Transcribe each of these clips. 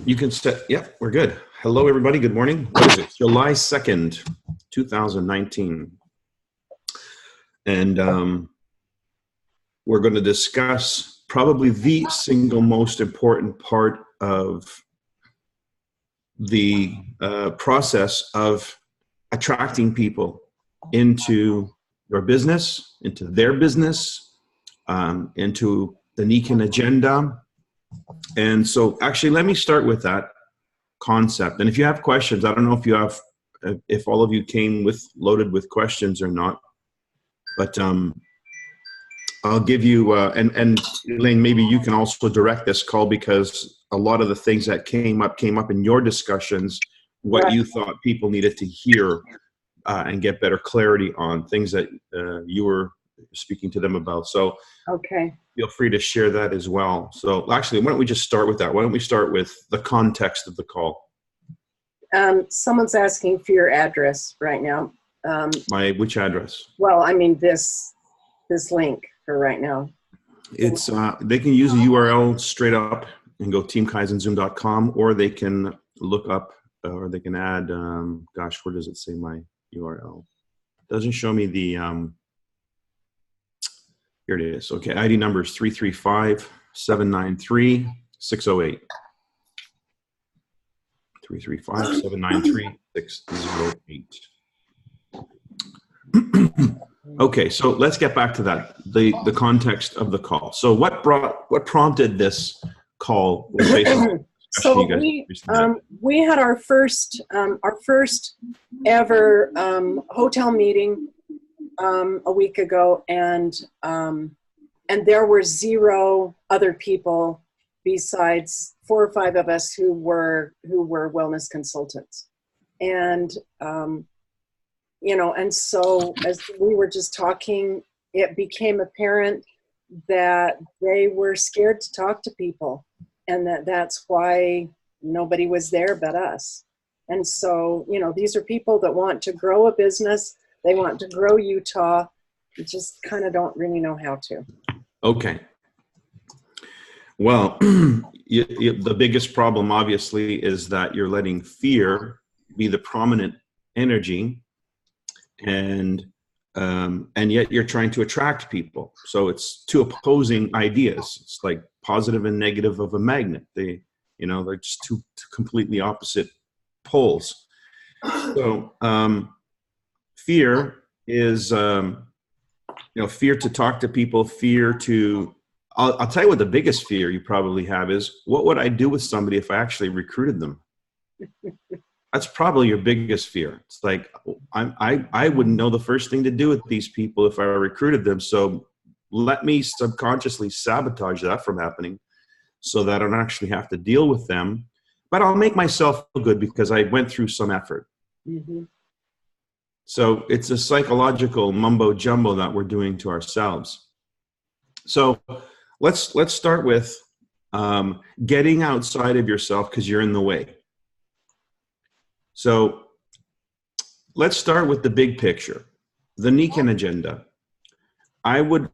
You can set, yeah, we're good. Hello, everybody. Good morning. What is it? July 2nd, 2019. And we're going to discuss probably the single most important part of the process of attracting people into your business, into their business, into the Nikan agenda. And so actually, let me start with that concept. And if you have questions, I don't know if all of you came loaded with questions or not, but I'll give you, and Elaine, maybe you can also direct this call, because a lot of the things that came up in your discussions, what you thought people needed to hear and get better clarity on, things that you were speaking to them about. So okay, feel free to share that as well. So actually, why don't we just start with that? Why don't we start with the context of the call? Someone's asking for your address right now. Which address? Well, I mean this link for right now. It's they can use a URL straight up and go teamkaizenzoom.com, or they can look up, or they can add. Gosh, where does it say my URL? It doesn't show me the. Here it is. Okay, ID number is 335-793-608. 335-793-608. Okay, so let's get back to that, the context of the call. So what prompted this call was basically so we had our first ever hotel meeting a week ago, and there were 0 other people besides 4 or 5 of us who were wellness consultants. And and so as we were just talking, it became apparent that they were scared to talk to people, and that's why nobody was there but us. And so, these are people that want to grow a business. They want to grow Utah. You just kind of don't really know how to. Okay. Well, the biggest problem, obviously, is that you're letting fear be the prominent energy, and yet you're trying to attract people. So it's two opposing ideas. It's like positive and negative of a magnet. They're just two completely opposite poles. So fear is, fear to talk to people, fear to. I'll tell you what the biggest fear you probably have is, what would I do with somebody if I actually recruited them? That's probably your biggest fear. It's like, I wouldn't know the first thing to do with these people if I recruited them. So let me subconsciously sabotage that from happening so that I don't actually have to deal with them. But I'll make myself feel good because I went through some effort. Mm-hmm. So it's a psychological mumbo jumbo that we're doing to ourselves. So let's start with getting outside of yourself because you're in the way. So let's start with the big picture, the Nikan agenda. I would,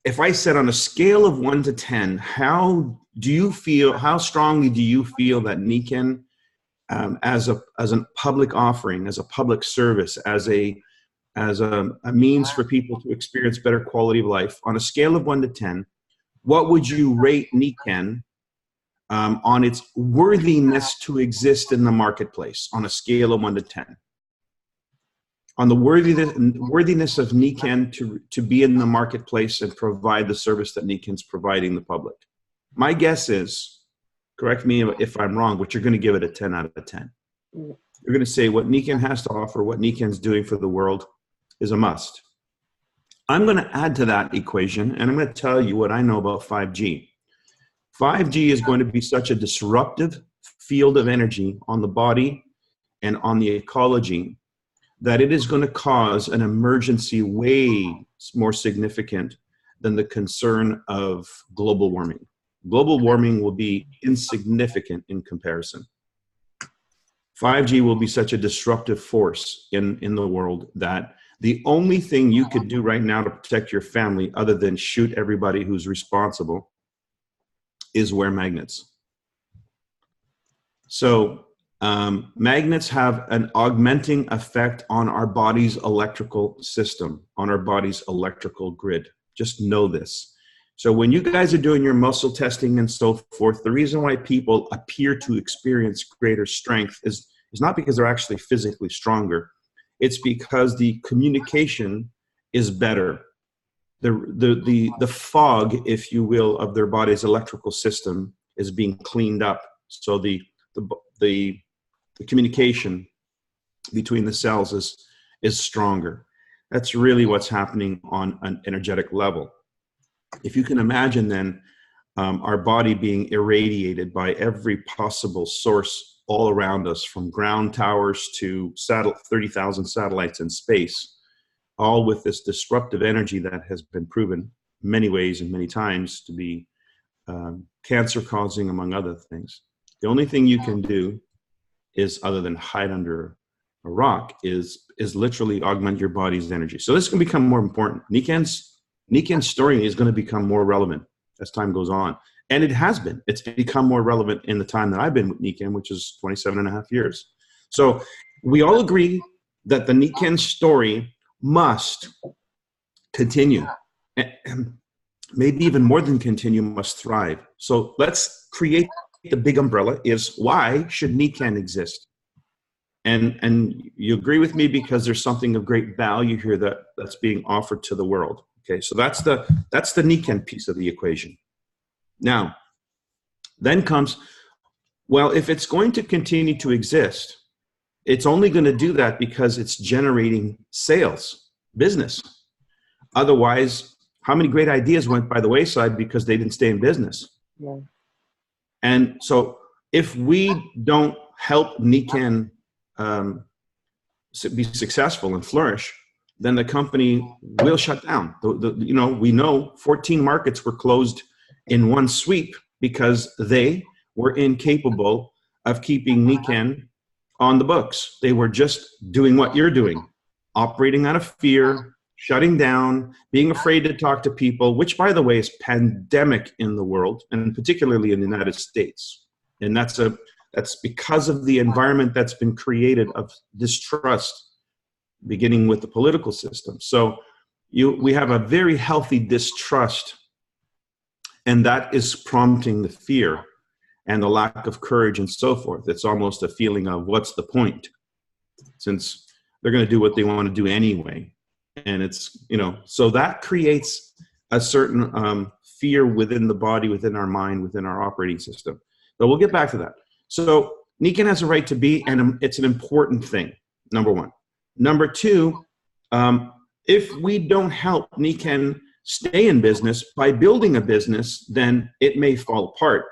if I said on a scale of 1 to 10, how strongly do you feel that Nikan, as a public offering, as a public service, as a means for people to experience better quality of life, on a scale of 1 to 10, what would you rate Nikan on its worthiness to exist in the marketplace on a scale of 1 to 10? On the worthiness of Nikan to be in the marketplace and provide the service that Nikan's providing the public. My guess is, correct me if I'm wrong, but you're going to give it a 10 out of 10. You're going to say what Nikan has to offer, what Nikan's doing for the world is a must. I'm going to add to that equation, and I'm going to tell you what I know about 5G. 5G is going to be such a disruptive field of energy on the body and on the ecology that it is going to cause an emergency way more significant than the concern of global warming. Global warming will be insignificant in comparison. 5G will be such a disruptive force in the world that the only thing you could do right now to protect your family, other than shoot everybody who's responsible, is wear magnets. So magnets have an augmenting effect on our body's electrical system, on our body's electrical grid. Just know this. So when you guys are doing your muscle testing and so forth, the reason why people appear to experience greater strength is not because they're actually physically stronger. It's because the communication is better. The fog, if you will, of their body's electrical system is being cleaned up. So the communication between the cells is stronger. That's really what's happening on an energetic level. If you can imagine then our body being irradiated by every possible source all around us, from ground towers to 30,000 satellites in space, all with this disruptive energy that has been proven many ways and many times to be cancer causing, among other things. The only thing you can do is, other than hide under a rock, is literally augment your body's energy. So this can become more important. Niken's story is going to become more relevant as time goes on. And it has been. It's become more relevant in the time that I've been with Niken, which is 27 and a half years. So we all agree that the Niken story must continue. And maybe even more than continue, must thrive. So let's create the big umbrella is, why should Niken exist? And you agree with me because there's something of great value here that's being offered to the world. Okay, so that's the Niken piece of the equation. Now, then comes, well, if it's going to continue to exist, it's only going to do that because it's generating sales, business. Otherwise, how many great ideas went by the wayside because they didn't stay in business? Yeah. And so if we don't help Niken be successful and flourish, then the company will shut down. We know 14 markets were closed in one sweep because they were incapable of keeping Niken on the books. They were just doing what you're doing, operating out of fear, shutting down, being afraid to talk to people, which, by the way, is pandemic in the world, and particularly in the United States. And that's because of the environment that's been created of distrust, beginning with the political system. So we have a very healthy distrust, and that is prompting the fear and the lack of courage and so forth. It's almost a feeling of, what's the point? Since they're going to do what they want to do anyway. And it's, so that creates a certain fear within the body, within our mind, within our operating system. But we'll get back to that. So Niken has a right to be, and it's an important thing, number one. Number two, if we don't help Niken stay in business by building a business, then it may fall apart.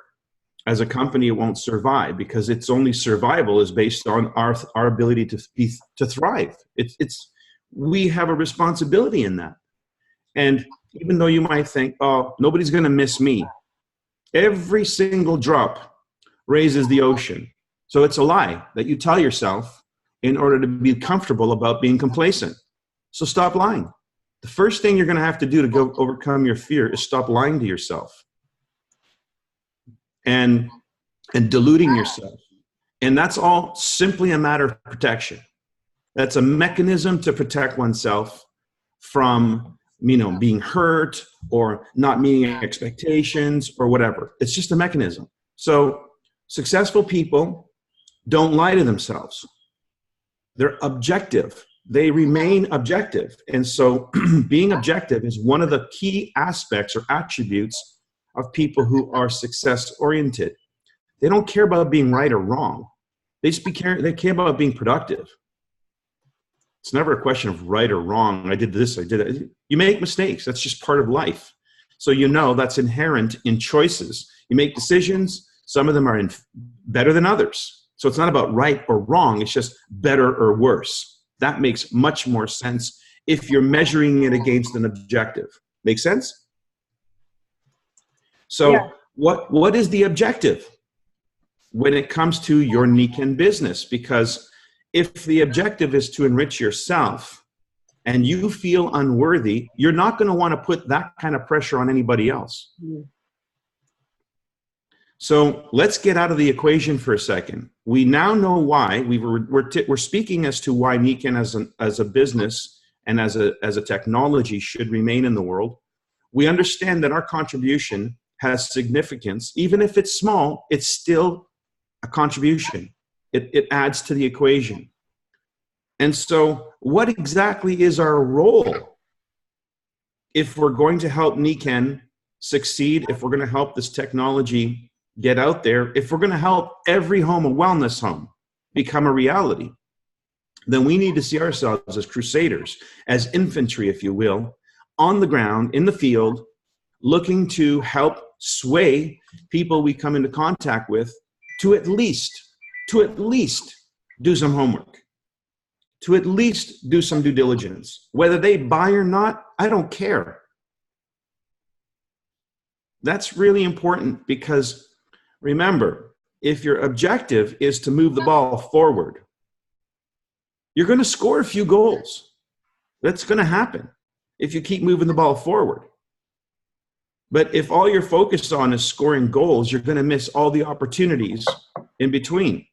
As a company, it won't survive, because its only survival is based on our ability to thrive. We have a responsibility in that. And even though you might think, oh, nobody's going to miss me, every single drop raises the ocean. So it's a lie that you tell yourself in order to be comfortable about being complacent. So stop lying. The first thing you're going to have to do to go overcome your fear is stop lying to yourself and deluding yourself. And that's all simply a matter of protection. That's a mechanism to protect oneself from, being hurt or not meeting expectations or whatever. It's just a mechanism. So successful people don't lie to themselves. They're objective. They remain objective. And so being objective is one of the key aspects or attributes of people who are success-oriented. They don't care about being right or wrong. They care about being productive. It's never a question of right or wrong. I did this, I did that. You make mistakes. That's just part of life. So that's inherent in choices. You make decisions. Some of them are better than others. So it's not about right or wrong. It's just better or worse. That makes much more sense if you're measuring it against an objective. Make sense? So yeah. What is the objective when it comes to your Niken business? Because if the objective is to enrich yourself and you feel unworthy, you're not going to want to put that kind of pressure on anybody else. Mm. So let's get out of the equation for a second. We now know why we're speaking as to why Nikken as a business and as a technology should remain in the world. We understand that our contribution has significance. Even if it's small, it's still a contribution. It adds to the equation. And so what exactly is our role if we're going to help Nikken succeed, if we're going to help this technology get out there, if we're going to help every home a wellness home become a reality? Then we need to see ourselves as crusaders, as infantry, if you will, on the ground, in the field, looking to help sway people we come into contact with to at least do some homework, to at least do some due diligence. Whether they buy or not, I don't care. That's really important, because remember, if your objective is to move the ball forward, you're going to score a few goals. That's going to happen if you keep moving the ball forward. But if all you're focused on is scoring goals, you're going to miss all the opportunities in between.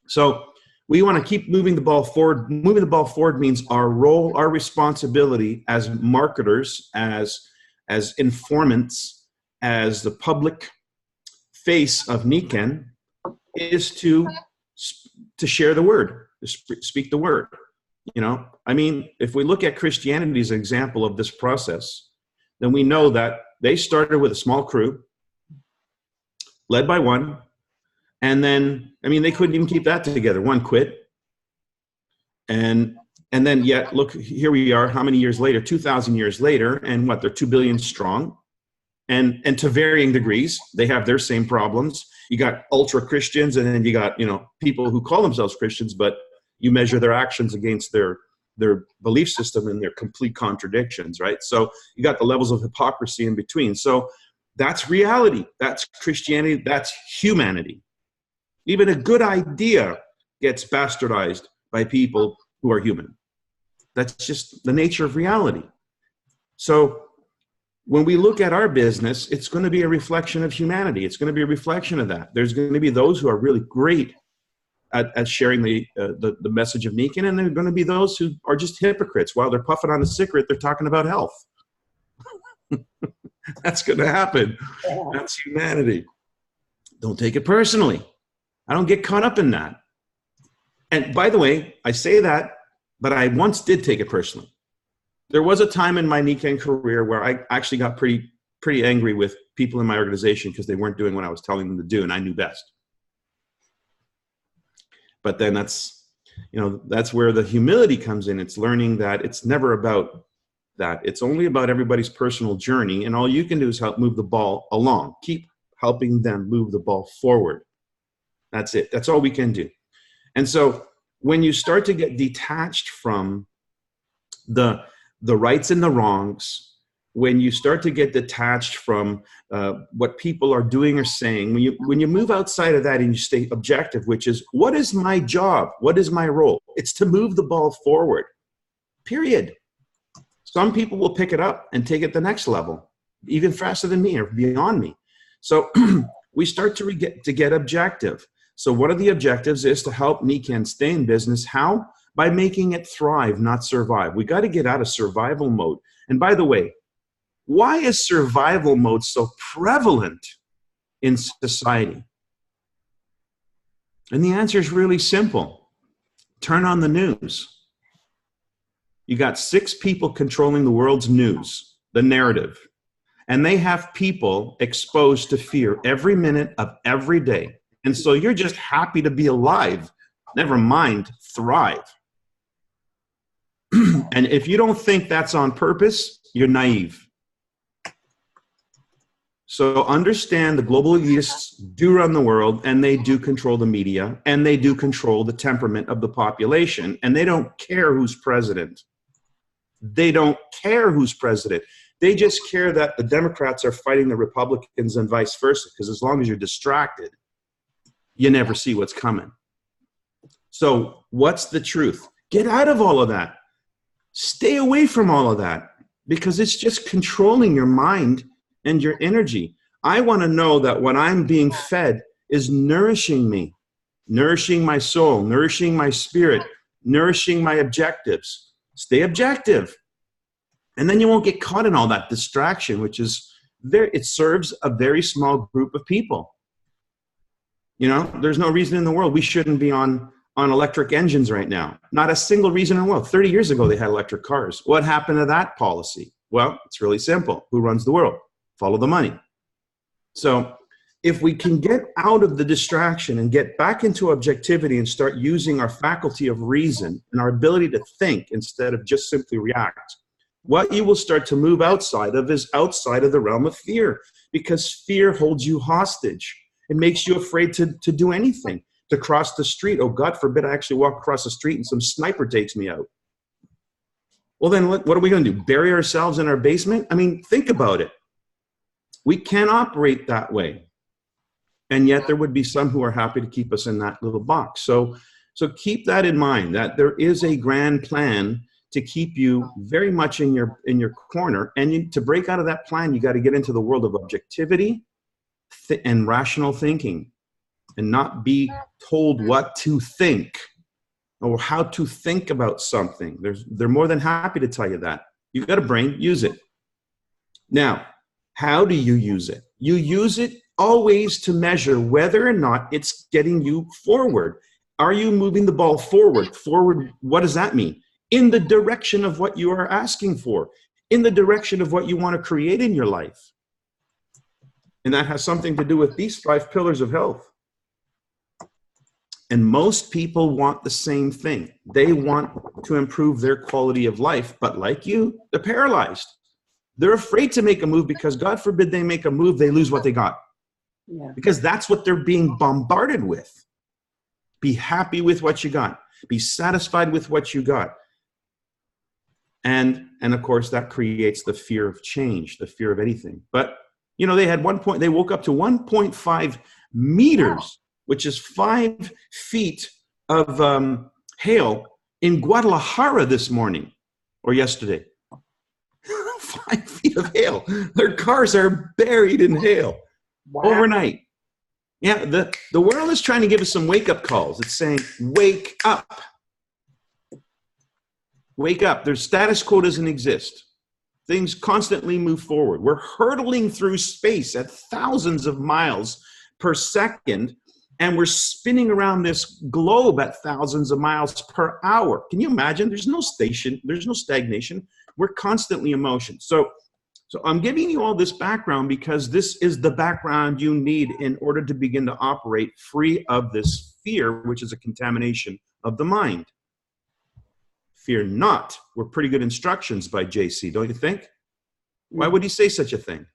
So we want to keep moving the ball forward. Moving the ball forward means our role, our responsibility as marketers, as informants, as the public face of Nikken, is to share the word, to speak the word. You know, I mean, if we look at Christianity as an example of this process, then we know that they started with a small crew, led by one, and then, I mean, they couldn't even keep that together. One quit. And then yet, look, here we are, how many years later? 2,000 years later, and what, they're 2 billion strong. And to varying degrees, they have their same problems. You got ultra Christians, and then you got, you know, people who call themselves Christians, but you measure their actions against their belief system and their complete contradictions, right? So you got the levels of hypocrisy in between. So that's reality. That's Christianity. That's humanity. Even a good idea gets bastardized by people who are human. That's just the nature of reality. So when we look at our business, it's going to be a reflection of humanity. It's going to be a reflection of that. There's going to be those who are really great at sharing the message of Nikken, and there are going to be those who are just hypocrites. While they're puffing on a cigarette, they're talking about health. That's going to happen. Yeah. That's humanity. Don't take it personally. I don't get caught up in that. And by the way, I say that, but I once did take it personally. There was a time in my Nikken career where I actually got pretty angry with people in my organization because they weren't doing what I was telling them to do, and I knew best. But then that's where the humility comes in. It's learning that it's never about that. It's only about everybody's personal journey, and all you can do is help move the ball along. Keep helping them move the ball forward. That's it. That's all we can do. And so when you start to get detached from the rights and the wrongs, when you start to get detached from what people are doing or saying, when you move outside of that and you stay objective, which is, what is my job? What is my role? It's to move the ball forward, period. Some people will pick it up and take it the next level, even faster than me or beyond me. So we start to get objective. So one of the objectives is to help Nikken stay in business. How? By making it thrive, not survive. We got to get out of survival mode. And by the way, why is survival mode so prevalent in society? And the answer is really simple. Turn on the news. You got 6 people controlling the world's news, the narrative. And they have people exposed to fear every minute of every day. And so you're just happy to be alive. Never mind, thrive. And if you don't think that's on purpose, you're naive. So understand the global elitists do run the world, and they do control the media, and they do control the temperament of the population, and they don't care who's president. They don't care who's president. They just care that the Democrats are fighting the Republicans and vice versa, because as long as you're distracted, you never see what's coming. So what's the truth? Get out of all of that. Stay away from all of that, because it's just controlling your mind and your energy. I want to know that what I'm being fed is nourishing me, nourishing my soul, nourishing my spirit, nourishing my objectives. Stay objective. And then you won't get caught in all that distraction, which is there. It serves a very small group of people. You know, there's no reason in the world we shouldn't be on electric engines right now. Not a single reason in the world. 30 years ago, they had electric cars. What happened to that policy? Well, it's really simple. Who runs the world? Follow the money. So if we can get out of the distraction and get back into objectivity and start using our faculty of reason and our ability to think instead of just simply react, what you will start to move outside of is outside of the realm of fear, because fear holds you hostage. It makes you afraid to do anything, to cross the street. Oh, God forbid I actually walk across the street and some sniper takes me out. Well, then what are we going to do? Bury ourselves in our basement? I mean, think about it. We can't operate that way. And yet there would be some who are happy to keep us in that little box. So keep that in mind, that there is a grand plan to keep you very much in your corner. And to break out of that plan, you got to get into the world of objectivity and rational thinking, and not be told what to think or how to think about something. They're more than happy to tell you that. You've got a brain, use it. Now, how do you use it? You use it always to measure whether or not it's getting you forward. Are you moving the ball forward? Forward, what does that mean? In the direction of what you are asking for, in the direction of what you want to create in your life. And that has something to do with these 5 pillars of health. And most people want the same thing. They want to improve their quality of life, but like you, they're paralyzed. They're afraid to make a move because God forbid they make a move, they lose what they got. Yeah. Because that's what they're being bombarded with. Be happy with what you got. Be satisfied with what you got. And of course, that creates the fear of change, the fear of anything. But, you know, they woke up to 1.5 meters, which is 5 feet of hail in Guadalajara this morning or yesterday. 5 feet of hail. Their cars are buried in hail overnight. Yeah, the world is trying to give us some wake-up calls. It's saying, wake up. Wake up. Their status quo doesn't exist. Things constantly move forward. We're hurtling through space at thousands of miles per second, and we're spinning around this globe at thousands of miles per hour. Can you imagine? There's no stagnation. We're constantly in motion. So I'm giving you all this background because this is the background you need in order to begin to operate free of this fear, which is a contamination of the mind. Fear not were pretty good instructions by JC, don't you think? Why would he say such a thing?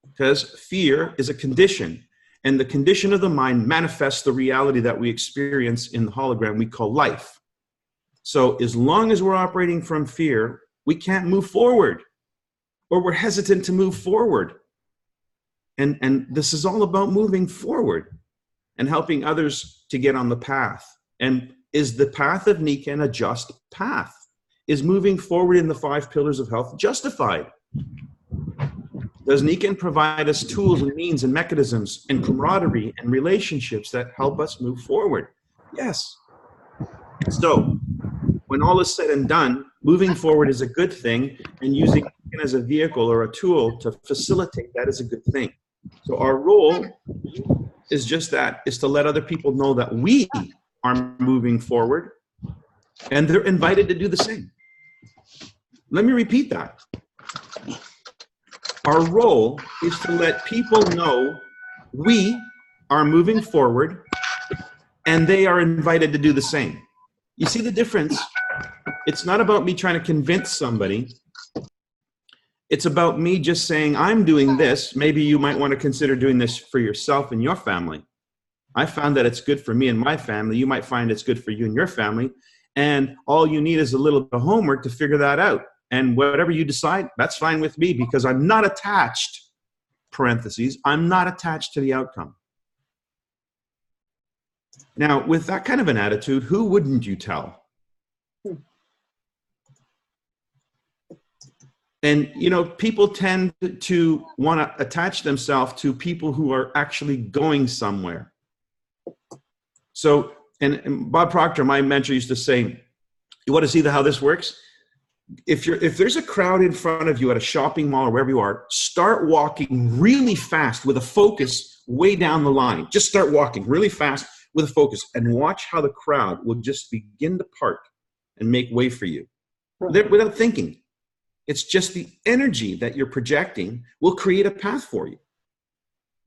Because fear is a condition, and the condition of the mind manifests the reality that we experience in the hologram we call life. So as long as we're operating from fear, we can't move forward, or we're hesitant to move forward. And this is all about moving forward and helping others to get on the path. And is the path of Nikan a just path? Is moving forward in the 5 pillars of health justified? Does Nikan provide us tools and means and mechanisms and camaraderie and relationships that help us move forward? Yes. So when all is said and done, moving forward is a good thing, and using Nikan as a vehicle or a tool to facilitate that is a good thing. So our role is just that, is to let other people know that we are moving forward, and they're invited to do the same. Let me repeat that. Our role is to let people know we are moving forward, and they are invited to do the same. You see the difference? It's not about me trying to convince somebody. It's about me just saying, I'm doing this. Maybe you might want to consider doing this for yourself and your family. I found that it's good for me and my family. You might find it's good for you and your family. And all you need is a little bit of homework to figure that out. And whatever you decide, that's fine with me, because I'm not attached, parentheses, I'm not attached to the outcome. Now, with that kind of an attitude, who wouldn't you tell? And, you know, people tend to want to attach themselves to people who are actually going somewhere. So, and Bob Proctor, my mentor, used to say, you want to see how this works? If there's a crowd in front of you at a shopping mall or wherever you are, start walking really fast with a focus way down the line. Just start walking really fast with a focus and watch how the crowd will just begin to part and make way for you without thinking. It's just the energy that you're projecting will create a path for you.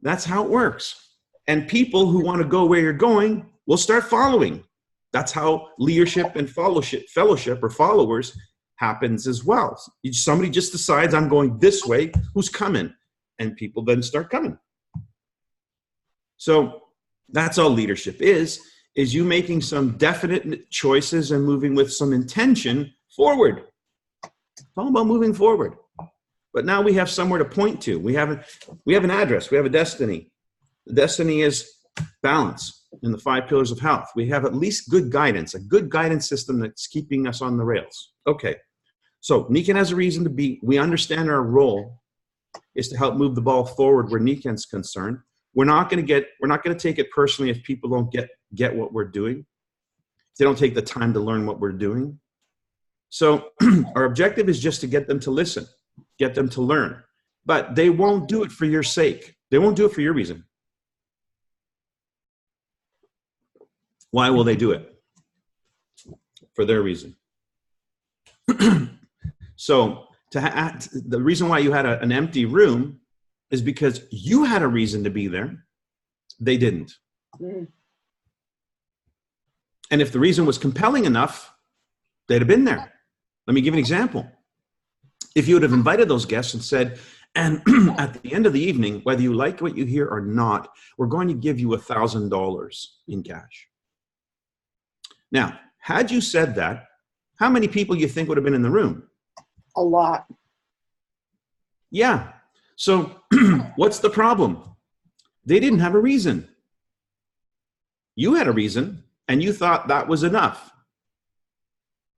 That's how it works. And people who want to go where you're going will start following. That's how leadership and fellowship or followers happens as well. Somebody just decides, I'm going this way, who's coming? And people then start coming. So that's all leadership is you making some definite choices and moving with some intention forward. It's all about moving forward. But now we have somewhere to point to. We have an address. We have a destiny. The destiny is balance in the 5 pillars of health. We have at least good guidance, a good guidance system that's keeping us on the rails. Okay. So Nikan has a reason to be. We understand our role is to help move the ball forward where Nikan's concerned. We're not going to take it personally if people don't get what we're doing. If they don't take the time to learn what we're doing. So our objective is just to get them to listen, get them to learn. But they won't do it for your sake. They won't do it for your reason. Why will they do it? For their reason. So the reason why you had an empty room is because you had a reason to be there. They didn't. Mm. And if the reason was compelling enough, they'd have been there. Let me give an example. If you would have invited those guests and said, and at the end of the evening, whether you like what you hear or not, we're going to give you $1,000 in cash. Now, had you said that, how many people you think would have been in the room? A lot. Yeah. So what's the problem? They didn't have a reason. You had a reason, and you thought that was enough.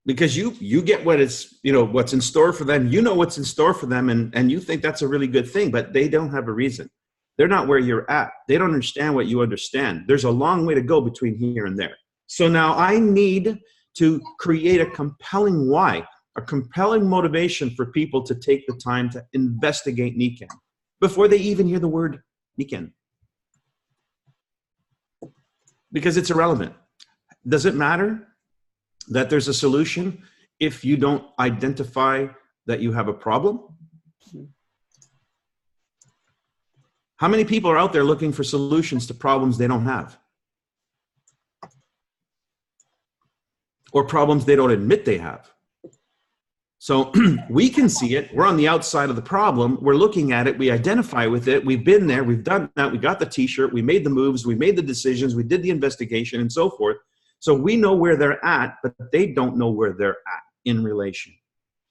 Because you get what's in store for them. You know what's in store for them, and you think that's a really good thing, but they don't have a reason. They're not where you're at. They don't understand what you understand. There's a long way to go between here and there. So now I need to create a compelling why, a compelling motivation for people to take the time to investigate Nikan before they even hear the word Nikan. Because it's irrelevant. Does it matter that there's a solution if you don't identify that you have a problem? How many people are out there looking for solutions to problems they don't have? Or problems they don't admit they have. So we can see it. We're on the outside of the problem. We're looking at it. We identify with it. We've been there. We've done that. We got the t-shirt. We made the moves. We made the decisions. We did the investigation and so forth. So we know where they're at, but they don't know where they're at in relation.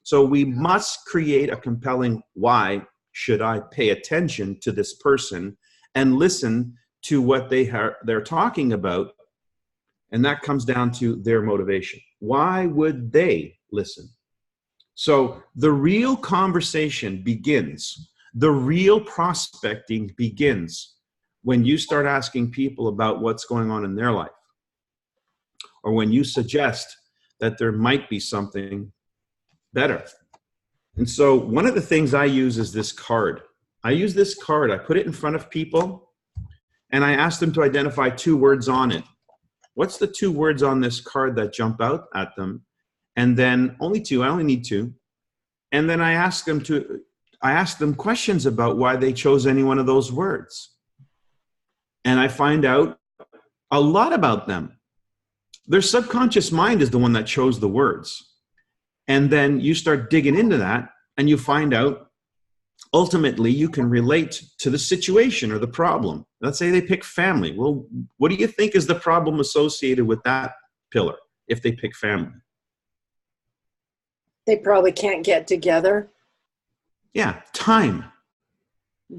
So we must create a compelling why should I pay attention to this person and listen to what they're talking about. And that comes down to their motivation. Why would they listen? So the real conversation begins, the real prospecting begins when you start asking people about what's going on in their life, or when you suggest that there might be something better. And so one of the things I use is this card. I use this card, I put it in front of people, and I ask them to identify 2 words on it. What's the 2 words on this card that jump out at them? And then only 2, I only need 2. And then I ask them questions about why they chose any one of those words. And I find out a lot about them. Their subconscious mind is the one that chose the words. And then you start digging into that and you find out ultimately you can relate to the situation or the problem. Let's say they pick family. Well, what do you think is the problem associated with that pillar if they pick family? They probably can't get together. Yeah, time.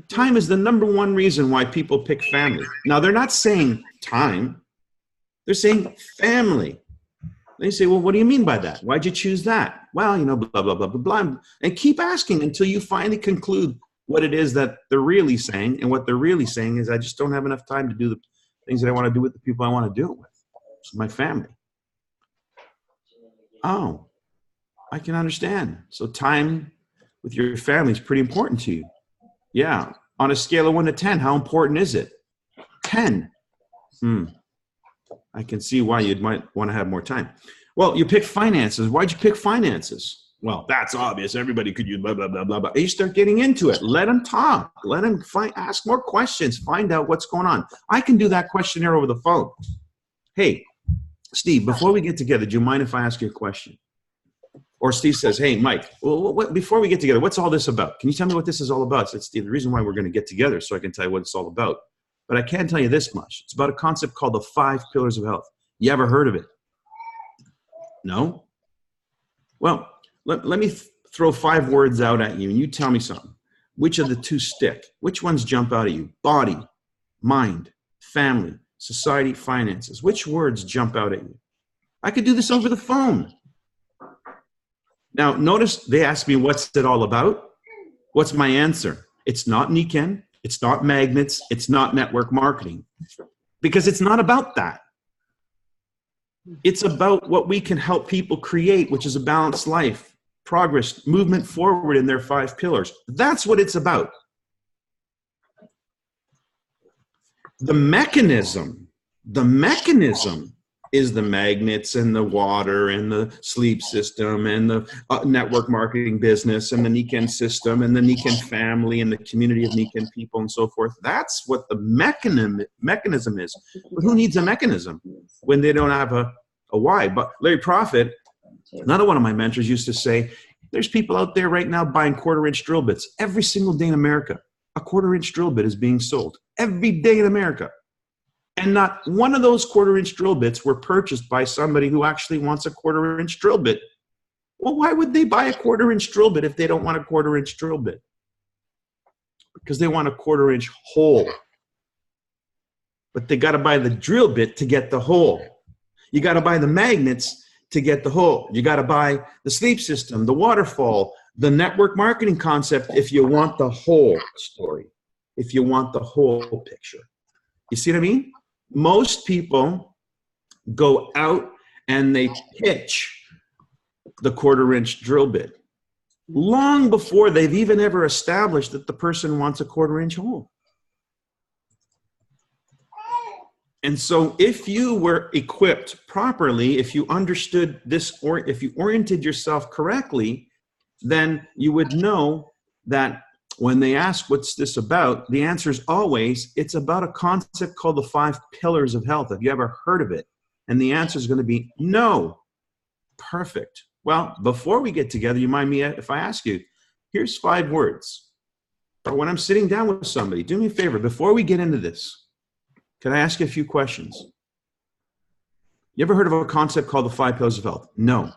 Time is the number 1 reason why people pick family. Now, they're not saying time. They're saying family. They say, well, what do you mean by that? Why'd you choose that? Well, you know, blah, blah, blah, blah, blah. And keep asking until you finally conclude what it is that they're really saying. And what they're really saying is, I just don't have enough time to do the things that I want to do with the people I want to do it with. It's my family. Oh, I can understand. So time with your family is pretty important to you. Yeah. On a scale of 1 to 10, how important is it? 10. I can see why you might want to have more time. Well, you pick finances. Why'd you pick finances? Well, that's obvious. Everybody could use blah, blah, blah, blah, blah. And you start getting into it. Let them talk. Let them ask more questions. Find out what's going on. I can do that questionnaire over the phone. Hey, Steve, before we get together, do you mind if I ask you a question? Or Steve says, hey, Mike, well, before we get together, what's all this about? Can you tell me what this is all about? So it's Steve, the reason why we're going to get together so I can tell you what it's all about. But I can tell you this much. It's about a concept called the 5 pillars of health. You ever heard of it? No? Well, let me throw 5 words out at you and you tell me something. Which of the 2 stick? Which ones jump out at you? Body, mind, family, society, finances. Which words jump out at you? I could do this over the phone. Now, notice they asked me, what's it all about? What's my answer? It's not Niken. It's not magnets. It's not network marketing. Because it's not about that. It's about what we can help people create, which is a balanced life, progress, movement forward in their 5 pillars. That's what it's about. The mechanism is the magnets and the water and the sleep system and the network marketing business and the Niken system and the Niken family and the community of Niken people and so forth. That's what the mechanism is. But who needs a mechanism when they don't have a why? But Larry Prophet, another one of my mentors, used to say, there's people out there right now buying 1/4-inch drill bits. Every single day in America, a 1/4-inch drill bit is being sold. Every day in America. And not one of those 1/4-inch drill bits were purchased by somebody who actually wants a 1/4-inch drill bit. Well, why would they buy a 1/4-inch drill bit if they don't want a 1/4-inch drill bit? Because they want a 1/4-inch hole. But they got to buy the drill bit to get the hole. You got to buy the magnets to get the hole. You got to buy the sleep system, the waterfall, the network marketing concept if you want the whole story, if you want the whole picture. You see what I mean? Most people go out and they pitch the 1/4-inch drill bit long before they've even ever established that the person wants a 1/4-inch hole. And so if you were equipped properly, if you understood this, or if you oriented yourself correctly, then you would know that when they ask what's this about, the answer is always, it's about a concept called the 5 pillars of health. Have you ever heard of it? And the answer is going to be no. Perfect. Well, before we get together, you mind me if I ask you, here's 5 words. Or when I'm sitting down with somebody, do me a favor, before we get into this, can I ask you a few questions? You ever heard of a concept called the 5 pillars of health? No.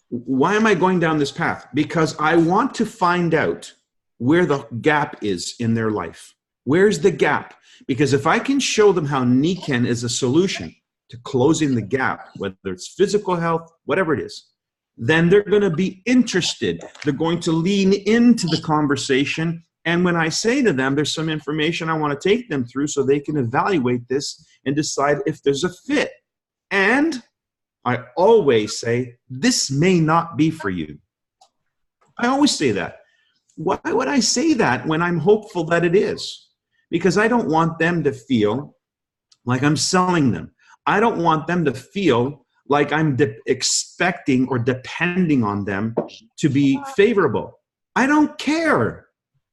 Why am I going down this path? Because I want to find out where the gap is in their life. Where's the gap? Because if I can show them how Niken is a solution to closing the gap, whether it's physical health, whatever it is, then they're going to be interested. They're going to lean into the conversation. And when I say to them, there's some information I want to take them through so they can evaluate this and decide if there's a fit. And I always say, this may not be for you. I always say that. Why would I say that when I'm hopeful that it is? Because I don't want them to feel like I'm selling them. I don't want them to feel like I'm expecting or depending on them to be favorable. I don't care.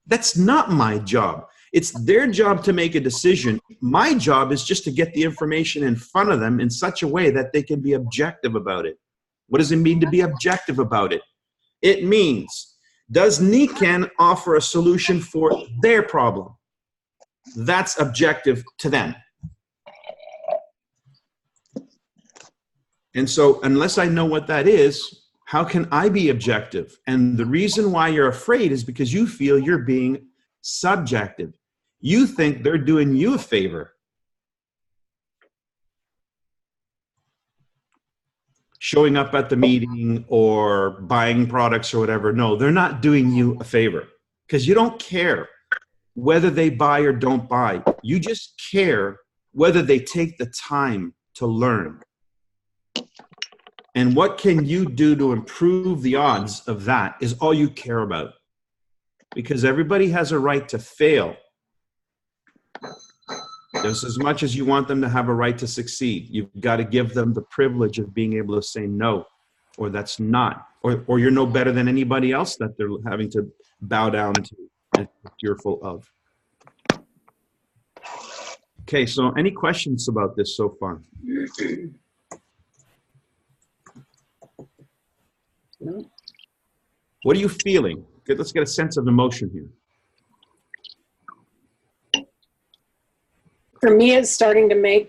That's not my job. It's their job to make a decision. My job is just to get the information in front of them in such a way that they can be objective about it. What does it mean to be objective about it? It means, does Niken offer a solution for their problem? That's objective to them. And so unless I know what that is, how can I be objective? And the reason why you're afraid is because you feel you're being subjective. You think they're doing you a favor. showing up at the meeting or buying products or whatever. No, they're not doing you a favor because you don't care whether they buy or don't buy. You just care whether they take the time to learn. And what can you do to improve the odds of that is all you care about. Because everybody has a right to fail just as much as you want them to have a right to succeed. You've got to give them the privilege of being able to say no, or that's not, or you're no better than anybody else that they're having to bow down to and be fearful of. Okay, so any questions about this so far? No. What are you feeling? Okay, let's get a sense of emotion here. For me, it's starting to make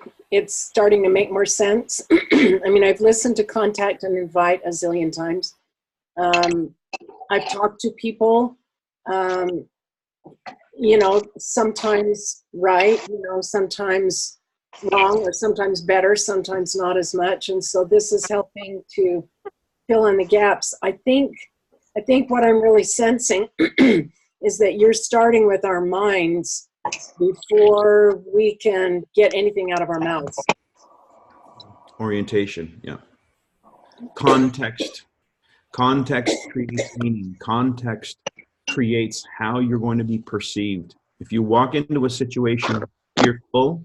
more sense. I mean, I've listened to Contact and Invite a zillion times. I've talked to people, you know, sometimes right, you know, sometimes wrong, or sometimes better, sometimes not as much. And so this is helping to fill in the gaps. I think what I'm really sensing is that you're starting with our minds before we can get anything out of our mouths. Orientation, yeah. Context creates meaning. Context creates how you're going to be perceived. If you walk into a situation fearful,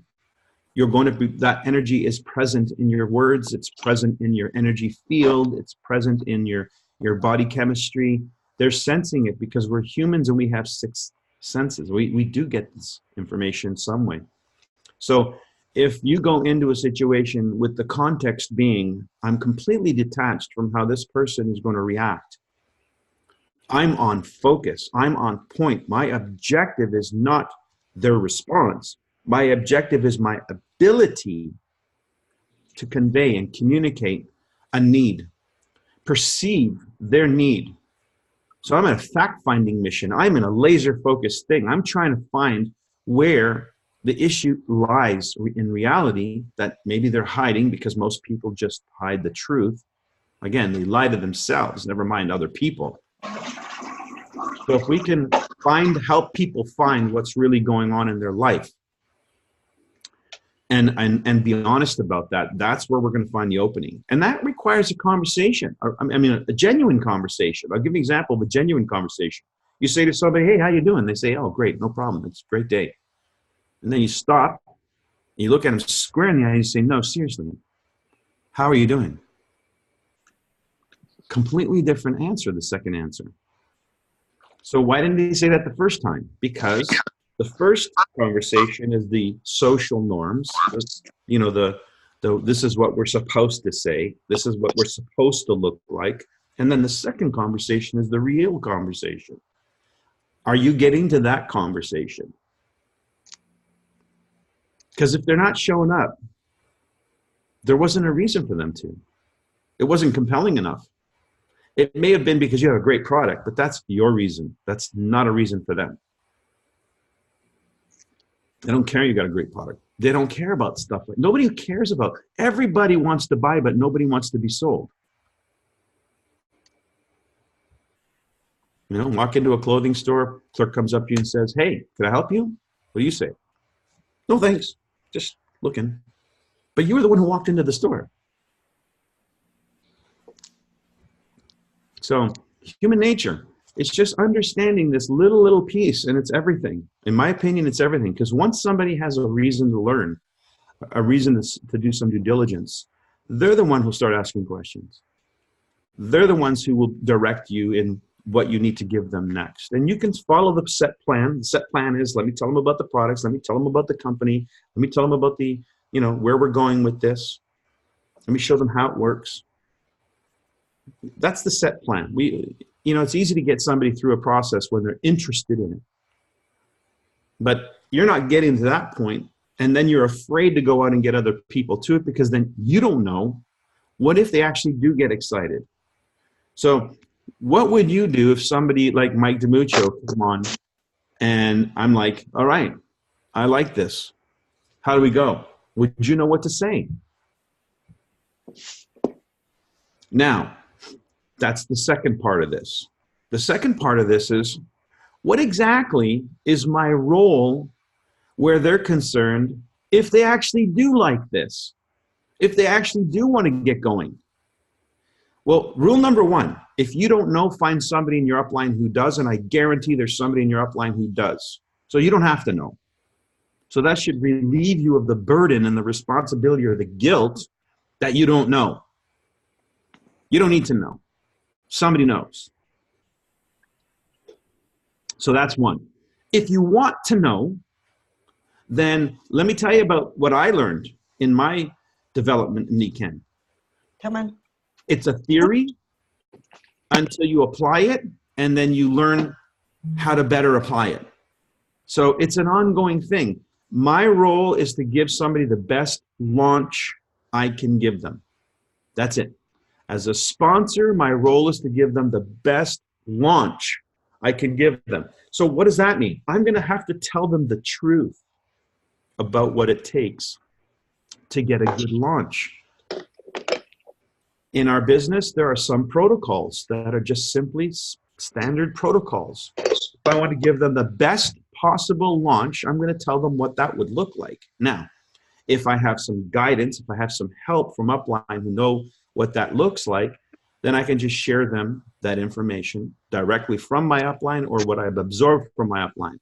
you're going to be, that energy is present in your words, it's present in your energy field, it's present in your body chemistry. They're sensing it because we're humans and we have 6 senses. We do get this information some way. So if you go into a situation with the context being, I'm completely detached from how this person is going to react. I'm on focus. I'm on point. My objective is not their response. My objective is my ability to convey and communicate a need, perceive their need. So I'm in a fact-finding mission. I'm in a laser-focused thing. I'm trying to find where the issue lies in reality that maybe they're hiding, because most people just hide the truth. Again, they lie to themselves, never mind other people. So if we can help people find what's really going on in their life and be honest about that, that's where we're going to find the opening. And that requires a conversation. I mean, a genuine conversation. I'll give you an example of a genuine conversation. You say to somebody, hey, how you doing? They say, oh, great, no problem. It's a great day. And then you stop, you look at them square in the eye, and you say, no, seriously, how are you doing? Completely different answer, the second answer. So why didn't he say that the first time? Because the first conversation is the social norms. You know, this is what we're supposed to say. This is what we're supposed to look like. And then the second conversation is the real conversation. Are you getting to that conversation? Because if they're not showing up, there wasn't a reason for them to. It wasn't compelling enough. It may have been because you have a great product, but that's your reason. That's not a reason for them. They don't care you got a great product. They don't care about stuff like nobody cares about. Everybody wants to buy, but nobody wants to be sold. You know, walk into a clothing store, clerk comes up to you and says, hey, can I help you? What do you say? No, thanks. Just looking. But you were the one who walked into the store. So human nature, it's just understanding this little piece, and it's everything. In my opinion, it's everything. Because once somebody has a reason to learn, a reason to do some due diligence, they're the one who'll start asking questions. They're the ones who will direct you in what you need to give them next. And you can follow the set plan. The set plan is, let me tell them about the products. Let me tell them about the company. Let me tell them about the, you know, where we're going with this. Let me show them how it works. That's the set plan. You know, it's easy to get somebody through a process when they're interested in it. But you're not getting to that point, and then you're afraid to go out and get other people to it, because then you don't know, what if they actually do get excited? So what would you do if somebody like Mike Muccio came on and I'm like, all right, I like this. How do we go? Would you know what to say? Now, that's the second part of this. The second part of this is, what exactly is my role where they're concerned if they actually do like this, if they actually do want to get going? Well, rule number one, if you don't know, find somebody in your upline who does, and I guarantee there's somebody in your upline who does. So you don't have to know. So that should relieve you of the burden and the responsibility or the guilt that you don't know. You don't need to know. Somebody knows. So that's one. If you want to know, then let me tell you about what I learned in my development in NECAN. Come on. It's a theory until you apply it, and then you learn how to better apply it. So it's an ongoing thing. My role is to give somebody the best launch I can give them. That's it. As a sponsor, my role is to give them the best launch I can give them. So what does that mean? I'm going to have to tell them the truth about what it takes to get a good launch. In our business, there are some protocols that are just simply standard protocols. If I want to give them the best possible launch, I'm going to tell them what that would look like. Now, if I have some guidance, if I have some help from upline who know what that looks like, then I can just share them that information directly from my upline or what I've absorbed from my upline.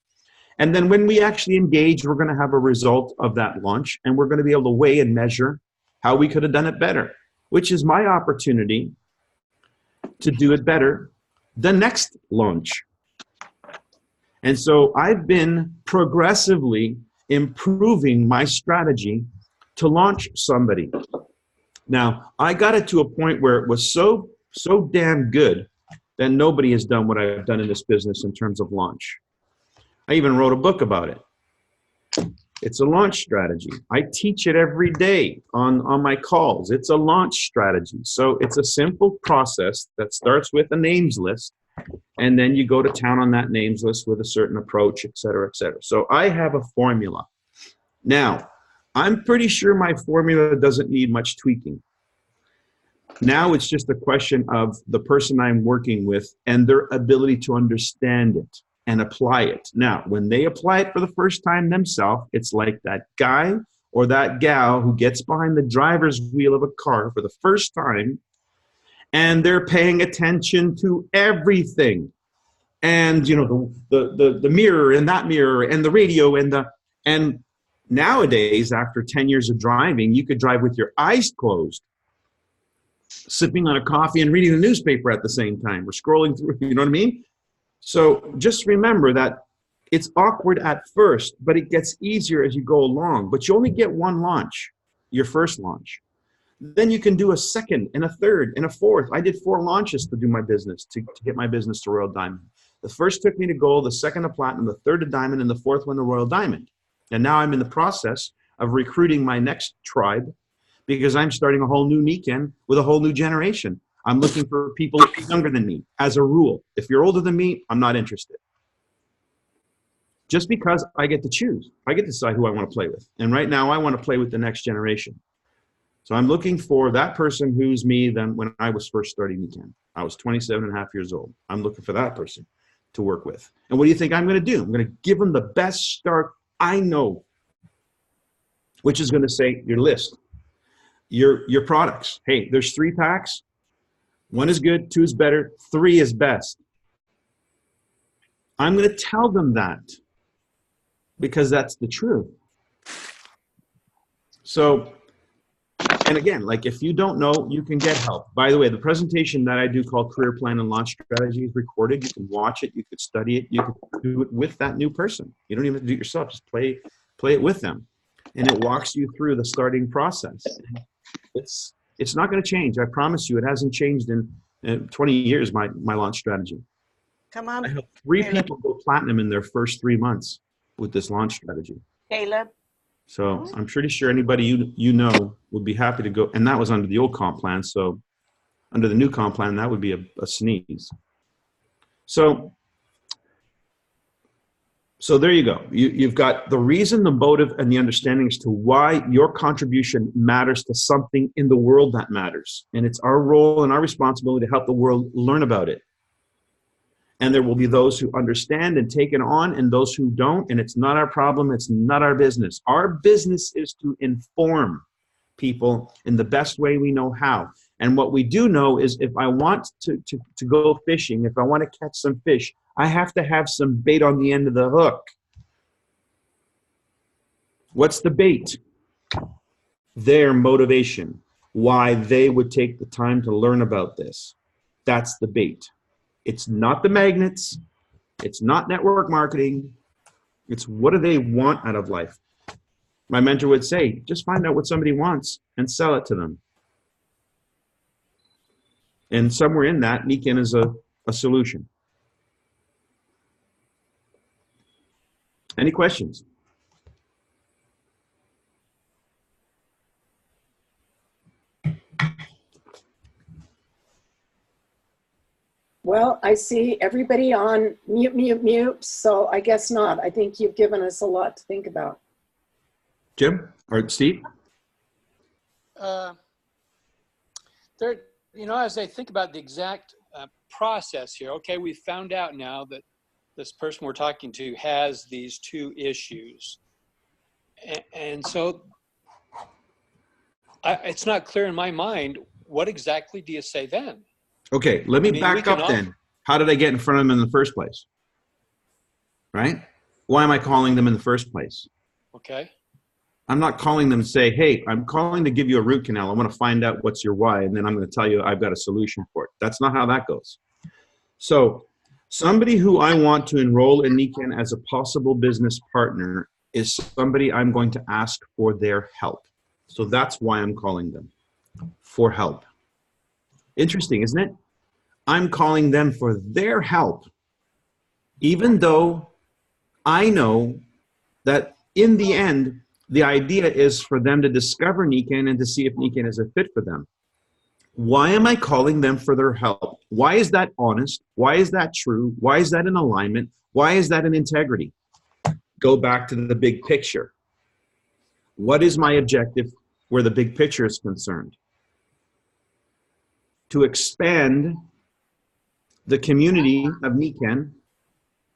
And then when we actually engage, we're going to have a result of that launch, and we're going to be able to weigh and measure how we could have done it better, which is my opportunity to do it better the next launch. And so I've been progressively improving my strategy to launch somebody. Now, I got it to a point where it was so damn good that nobody has done what I've done in this business in terms of launch. I even wrote a book about it. It's a launch strategy. I teach it every day on my calls. It's a launch strategy. So it's a simple process that starts with a names list, and then you go to town on that names list with a certain approach, et cetera, et cetera. So I have a formula. Now, I'm pretty sure my formula doesn't need much tweaking. Now it's just a question of the person I'm working with and their ability to understand it and apply it. Now, when they apply it for the first time themselves, it's like that guy or that gal who gets behind the driver's wheel of a car for the first time, and they're paying attention to everything. And, you know, the mirror and that mirror and the radio and nowadays, after 10 years of driving, you could drive with your eyes closed, sipping on a coffee and reading the newspaper at the same time, or scrolling through, you know what I mean? So just remember that it's awkward at first, but it gets easier as you go along. But you only get one launch, your first launch. Then you can do a second and a third and a fourth. I did 4 launches to do my business, to get my business to Royal Diamond. The first took me to gold, the second to platinum, the third to diamond, and the fourth one to Royal Diamond. And now I'm in the process of recruiting my next tribe, because I'm starting a whole new NECAN with a whole new generation. I'm looking for people younger than me, as a rule. If you're older than me, I'm not interested. Just because I get to choose. I get to decide who I want to play with. And right now, I want to play with the next generation. So I'm looking for that person who's me then when I was first starting NECAN. I was 27 and a half years old. I'm looking for that person to work with. And what do you think I'm going to do? I'm going to give them the best start I know, which is going to say your list, your products. Hey, there's 3 packs. 1 is good, 2 is better, 3 is best. I'm going to tell them that because that's the truth. So, and again, like if you don't know, you can get help. By the way, the presentation that I do called Career Plan and Launch Strategy is recorded. You can watch it, you could study it, you could do it with that new person. You don't even have to do it yourself, just play it with them. And it walks you through the starting process. It's not going to change. I promise you, it hasn't changed in 20 years, my launch strategy. Come on. I helped 3 people go platinum in their first 3 months with this launch strategy. Caleb. So I'm pretty sure anybody you know would be happy to go. And that was under the old comp plan. So under the new comp plan, that would be a sneeze. So So there you go. You've got the reason, the motive, and the understanding as to why your contribution matters to something in the world that matters. And it's our role and our responsibility to help the world learn about it. And there will be those who understand and take it on and those who don't. And it's not our problem. It's not our business. Our business is to inform people in the best way we know how. And what we do know is if I want to go fishing, if I want to catch some fish, I have to have some bait on the end of the hook. What's the bait? Their motivation, why they would take the time to learn about this. That's the bait. It's not the magnets. It's not network marketing. It's what do they want out of life? My mentor would say, just find out what somebody wants and sell it to them. And somewhere in that, Nikken is a solution. Any questions? Well, I see everybody on mute, so I guess not. I think you've given us a lot to think about. Jim or Steve? As I think about the exact process here, okay, we found out now that this person we're talking to has these two issues. And so it's not clear in my mind, what exactly do you say then? Okay, let me back up then. How did I get in front of them in the first place? Right? Why am I calling them in the first place? Okay. I'm not calling them to say, hey, I'm calling to give you a root canal. I want to find out what's your why, and then I'm going to tell you I've got a solution for it. That's not how that goes. So somebody who I want to enroll in Nikken as a possible business partner is somebody I'm going to ask for their help. So that's why I'm calling them, for help. Interesting, isn't it? I'm calling them for their help, even though I know that in the end, the idea is for them to discover Nikken and to see if Nikken is a fit for them. Why am I calling them for their help? Why is that honest? Why is that true? Why is that in alignment? Why is that in integrity? Go back to the big picture. What is my objective where the big picture is concerned? To expand the community of Nikken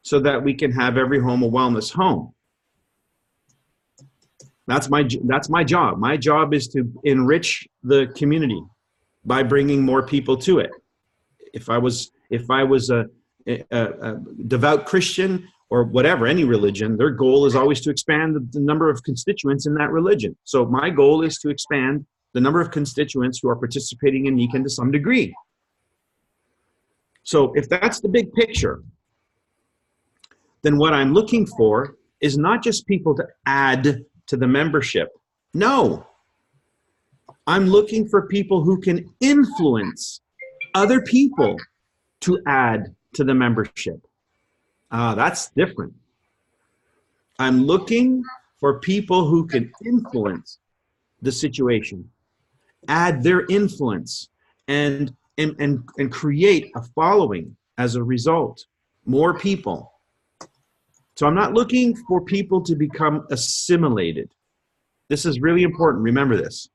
so that we can have every home a wellness home. That's my job. My job is to enrich the community by bringing more people to it. If I was a devout Christian or whatever, any religion, their goal is always to expand the number of constituents in that religion. So my goal is to expand the number of constituents who are participating in Nikken to some degree. So if that's the big picture, then what I'm looking for is not just people to add to the membership. No. I'm looking for people who can influence other people to add to the membership. That's different. I'm looking for people who can influence the situation, add their influence, and create a following as a result. More people. So I'm not looking for people to become assimilated. This is really important. Remember this.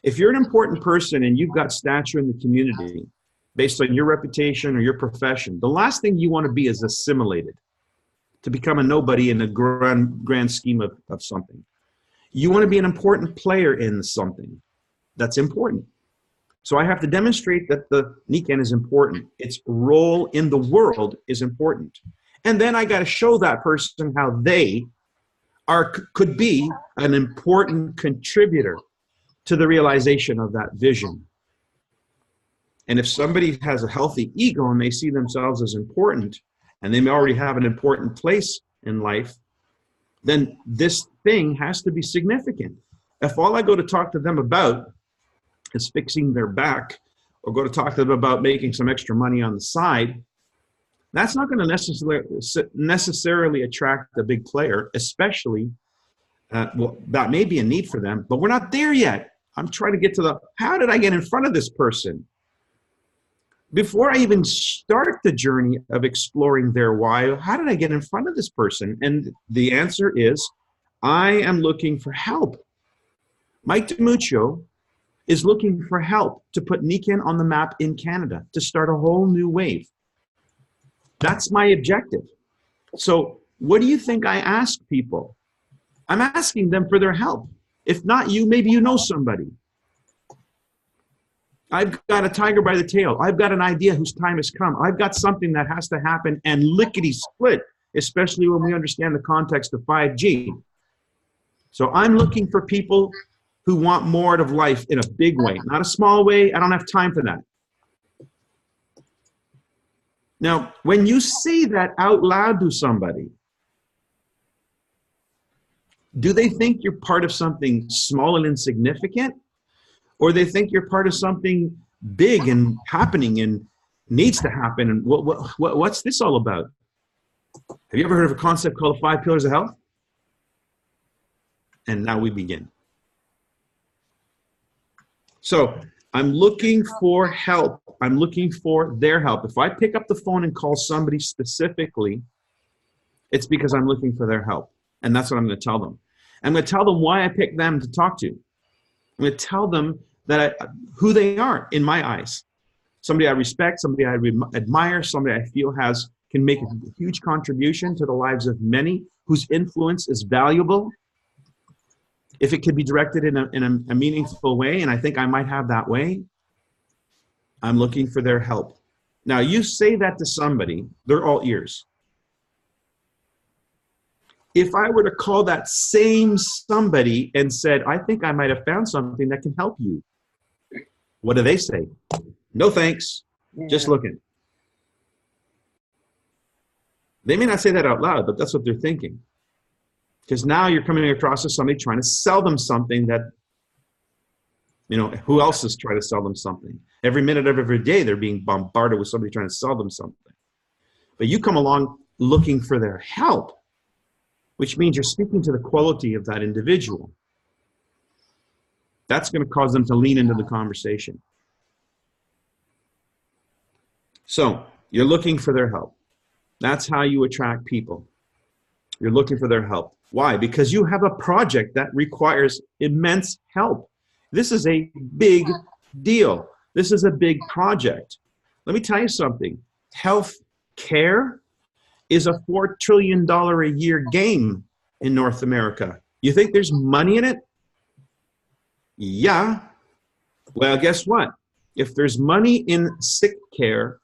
If you're an important person and you've got stature in the community based on your reputation or your profession, the last thing you want to be is assimilated, to become a nobody in the grand scheme of something. You want to be an important player in something that's important. So I have to demonstrate that the Nikken is important. Its role in the world is important. And then I got to show that person how they could be an important contributor to the realization of that vision. And if somebody has a healthy ego and they see themselves as important, and they may already have an important place in life, then this thing has to be significant. If all I go to talk to them about is fixing their back, or go to talk to them about making some extra money on the side, that's not going to necessarily attract a big player, especially, well, that may be a need for them, but we're not there yet. I'm trying to get to how did I get in front of this person? before I even start the journey of exploring their why, how did I get in front of this person? And the answer is, I am looking for help. Mike DiMuccio is looking for help to put Nikan on the map in Canada, to start a whole new wave. That's my objective. So what do you think I ask people? I'm asking them for their help. If not you, maybe you know somebody. I've got a tiger by the tail. I've got an idea whose time has come. I've got something that has to happen and lickety split, especially when we understand the context of 5G. So I'm looking for people who want more out of life in a big way, not a small way. I don't have time for that. Now, when you say that out loud to somebody, do they think you're part of something small and insignificant? Or they think you're part of something big and happening and needs to happen? And what's this all about? Have you ever heard of a concept called the 5 pillars of health? And now we begin. So I'm looking for help. I'm looking for their help. If I pick up the phone and call somebody specifically, it's because I'm looking for their help. And that's what I'm going to tell them. I'm going to tell them why I picked them to talk to. I'm going to tell them who they are in my eyes. Somebody I respect, somebody I admire, somebody I feel can make a huge contribution to the lives of many, whose influence is valuable. If it could be directed in a meaningful way, and I think I might have that way, I'm looking for their help. Now, you say that to somebody, they're all ears. If I were to call that same somebody and said, I think I might have found something that can help you, what do they say? No thanks, just looking. They may not say that out loud, but that's what they're thinking. Because now you're coming across as somebody trying to sell them something that, who else is trying to sell them something? Every minute of every day, they're being bombarded with somebody trying to sell them something. But you come along looking for their help, which means you're speaking to the quality of that individual. That's going to cause them to lean into the conversation. So you're looking for their help. That's how you attract people. You're looking for their help. Why? Because you have a project that requires immense help. This is a big deal. This is a big project. Let me tell you something. Health care is a $4 trillion a year game in North America. You think there's money in it? Yeah. Well, guess what? If there's money in sick care,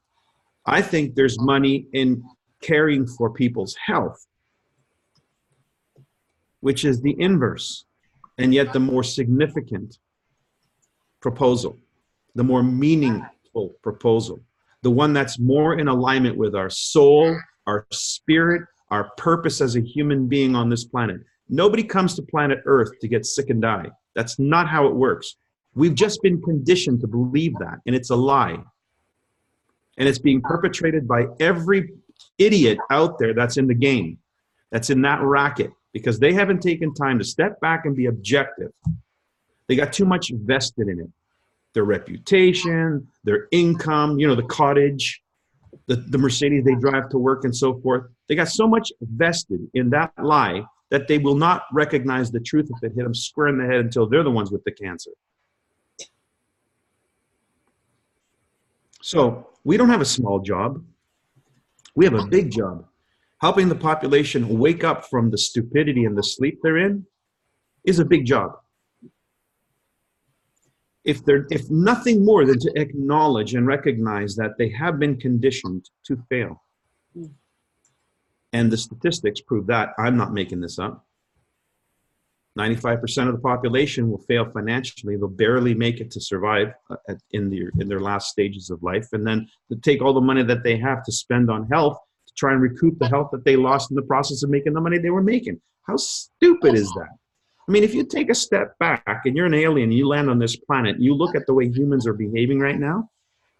I think there's money in caring for people's health, which is the inverse, and yet the more significant proposal, the more meaningful proposal, the one that's more in alignment with our soul, our spirit, our purpose as a human being on this planet. Nobody comes to planet Earth to get sick and die. That's not how it works. We've just been conditioned to believe that, and it's a lie. And it's being perpetrated by every idiot out there that's in the game, that's in that racket, because they haven't taken time to step back and be objective. They got too much vested in it. Their reputation, their income, the cottage, the Mercedes they drive to work and so forth. They got so much vested in that lie that they will not recognize the truth if it hit them square in the head until they're the ones with the cancer. So we don't have a small job. We have a big job. Helping the population wake up from the stupidity and the sleep they're in is a big job. If nothing more than to acknowledge and recognize that they have been conditioned to fail. And the statistics prove that. I'm not making this up. 95% of the population will fail financially. They'll barely make it to survive in their last stages of life. And then to take all the money that they have to spend on health to try and recoup the health that they lost in the process of making the money they were making. How stupid is that? I mean, if you take a step back and you're an alien and you land on this planet, you look at the way humans are behaving right now,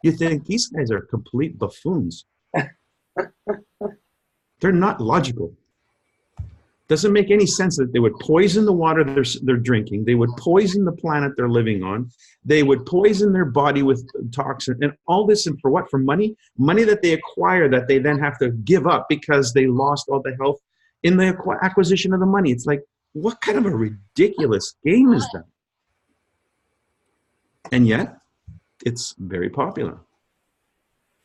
you think these guys are complete buffoons. They're not logical. Doesn't make any sense that they would poison the water they're drinking. They would poison the planet they're living on. They would poison their body with toxin and all this. And for what? For money? Money that they acquire that they then have to give up because they lost all the health in the acquisition of the money. It's like, what kind of a ridiculous game is that? And yet, it's very popular.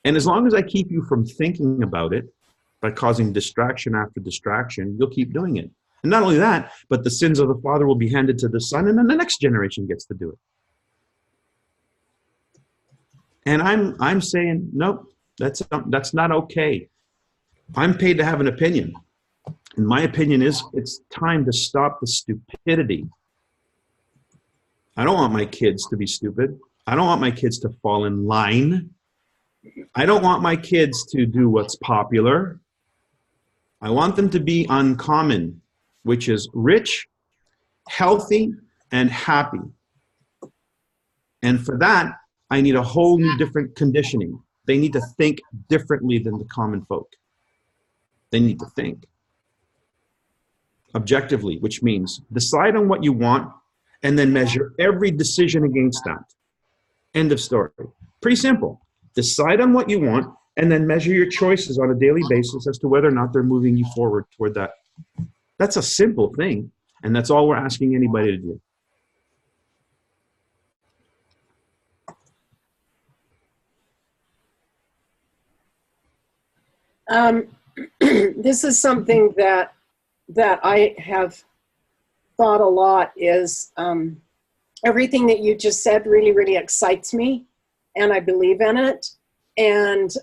And as long as I keep you from thinking about it, by causing distraction after distraction, you'll keep doing it. And not only that, but the sins of the father will be handed to the son, and then the next generation gets to do it. And I'm saying, nope, that's not okay. I'm paid to have an opinion. And my opinion is it's time to stop the stupidity. I don't want my kids to be stupid. I don't want my kids to fall in line. I don't want my kids to do what's popular. I want them to be uncommon, which is rich, healthy, and happy. And for that, I need a whole new different conditioning. They need to think differently than the common folk. They need to think objectively, which means decide on what you want and then measure every decision against that. End of story. Pretty simple. Decide on what you want and then measure your choices on a daily basis as to whether or not they're moving you forward toward that. That's a simple thing, and that's all we're asking anybody to do. This is something that I have thought a lot is everything that you just said really, really excites me, and I believe in it. And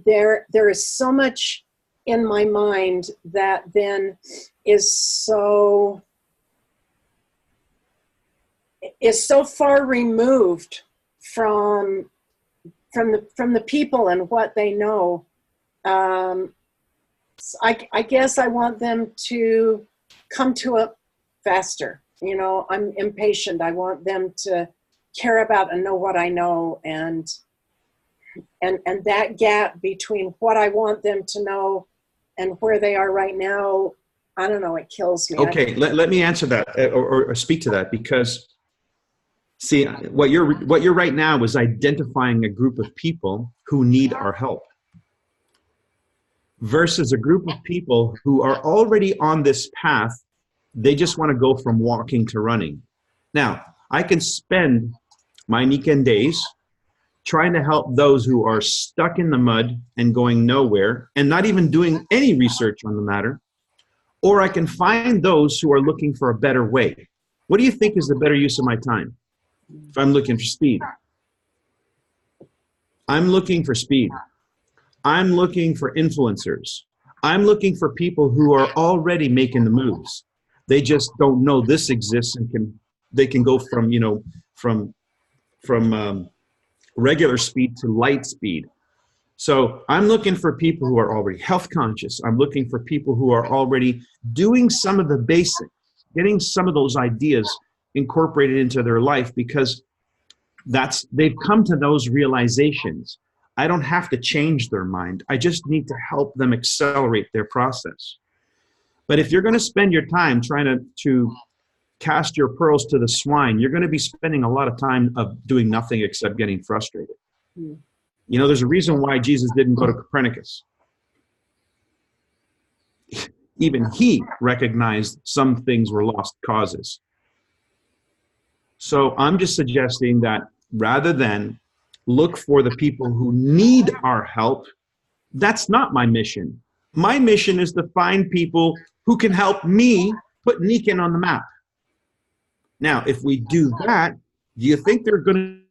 there is so much in my mind that then is so far removed from the people and what they know. I guess I want them to come to it faster. You know, I'm impatient. I want them to care about and know what I know, and that gap between what I want them to know and where they are right now, I don't know, it kills me. Okay, let me answer that or speak to that, because see, what you're right now is identifying a group of people who need our help versus a group of people who are already on this path. They just want to go from walking to running. Now, I can spend my weekend days trying to help those who are stuck in the mud and going nowhere and not even doing any research on the matter. Or I can find those who are looking for a better way. What do you think is the better use of my time? If I'm looking for speed. I'm looking for speed. I'm looking for influencers. I'm looking for people who are already making the moves. They just don't know this exists and they can go from, you know, from regular speed to light speed. So I'm looking for people who are already health conscious. I'm looking for people who are already doing some of the basics, getting some of those ideas incorporated into their life, because they've come to those realizations. I don't have to change their mind. I just need to help them accelerate their process. But if you're going to spend your time trying to cast your pearls to the swine, you're going to be spending a lot of time of doing nothing except getting frustrated. You know, there's a reason why Jesus didn't go to Copernicus. Even he recognized some things were lost causes. So I'm just suggesting that rather than look for the people who need our help, that's not my mission. My mission is to find people who can help me put Nikan on the map. Now, if we do that, do you think they're going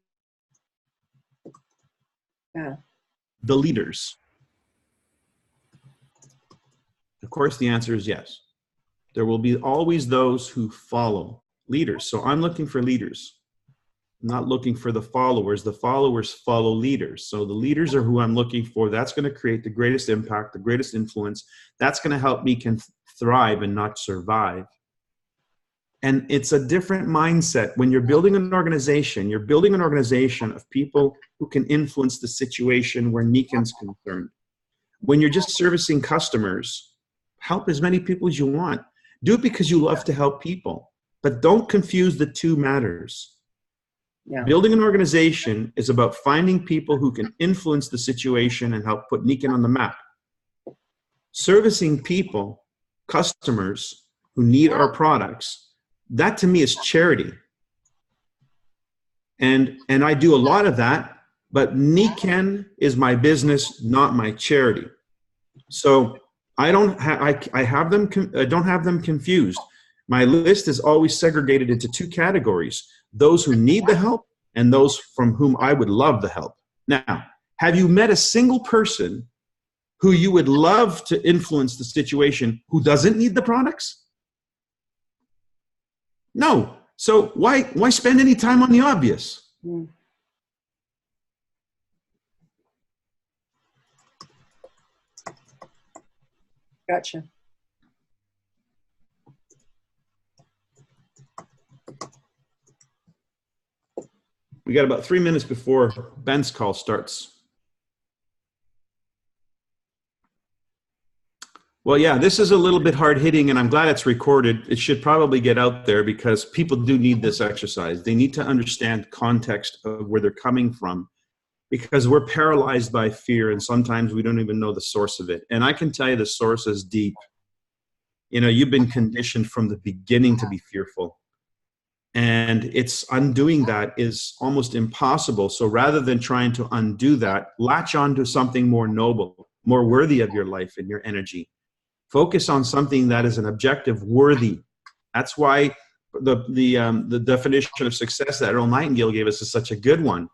to the leaders? Of course, the answer is yes. There will be always those who follow leaders. So I'm looking for leaders. I'm not looking for the followers. The followers follow leaders. So the leaders are who I'm looking for. That's going to create the greatest impact, the greatest influence. That's going to help me can thrive and not survive. And it's a different mindset. When you're building an organization of people who can influence the situation where Nikan's concerned. When you're just servicing customers, help as many people as you want. Do it because you love to help people, but don't confuse the two matters. Yeah. Building an organization is about finding people who can influence the situation and help put Nikan on the map. Servicing people, customers who need our products, that to me is charity. And I do a lot of that, but Nikan is my business, not my charity. So I don't have them confused. My list is always segregated into two categories: those who need the help and those from whom I would love the help. Now, have you met a single person who you would love to influence the situation who doesn't need the products? No. So why spend any time on the obvious? Mm. Gotcha. We got about 3 minutes before Ben's call starts. Well, yeah, this is a little bit hard hitting, and I'm glad it's recorded. It should probably get out there because people do need this exercise. They need to understand context of where they're coming from, because we're paralyzed by fear, and sometimes we don't even know the source of it. And I can tell you the source is deep. You know, you've been conditioned from the beginning to be fearful. And it's undoing that is almost impossible. So rather than trying to undo that, latch on to something more noble, more worthy of your life and your energy. Focus on something that is an objective worthy. That's why the definition of success that Earl Nightingale gave us is such a good one.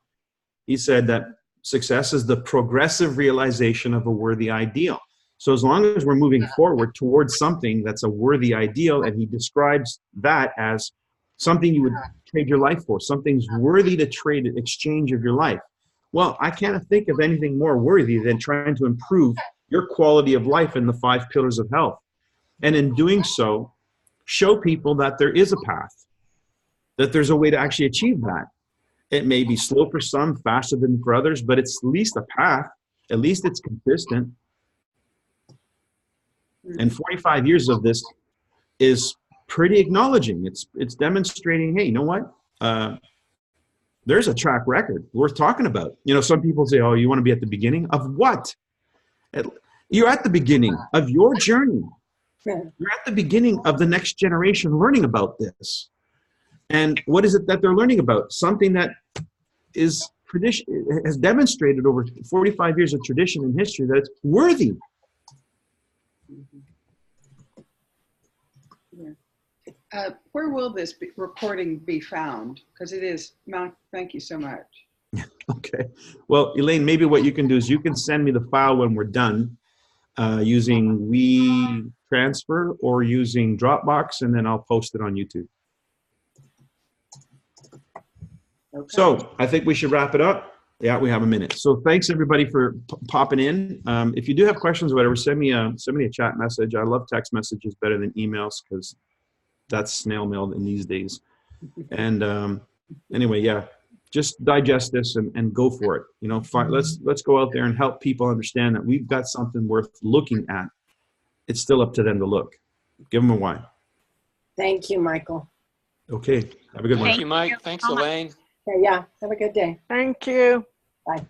He said that success is the progressive realization of a worthy ideal. So as long as we're moving forward towards something that's a worthy ideal, and he describes that as something you would trade your life for, something's worthy to trade in exchange of your life. Well, I can't think of anything more worthy than trying to improve your quality of life in the 5 pillars of health. And in doing so, show people that there is a path, that there's a way to actually achieve that. It may be slow for some, faster than for others, but it's at least a path. At least it's consistent. And 45 years of this is pretty acknowledging. It's demonstrating, hey, you know what? There's a track record worth talking about. You know, some people say, oh, you want to be at the beginning of what? You're at the beginning of your journey. You're at the beginning of the next generation learning about this. And what is it that they're learning about? Something that is tradition, has demonstrated over 45 years of tradition and history that it's worthy. Where will this recording be found? Because it is, thank you so much. Okay. Well, Elaine, maybe what you can do is you can send me the file when we're done using WeTransfer or using Dropbox, and then I'll post it on YouTube. Okay. So I think we should wrap it up. Yeah, we have a minute. So thanks everybody for popping in. If you do have questions or whatever, send me a chat message. I love text messages better than emails because that's snail mail in these days. And anyway, yeah, just digest this and go for it. You know, let's go out there and help people understand that we've got something worth looking at. It's still up to them to look. Give them a why. Thank you, Michael. Okay, have a good one. Thank you, Mike. Thanks, Elaine. Okay, yeah, have a good day. Thank you. Bye.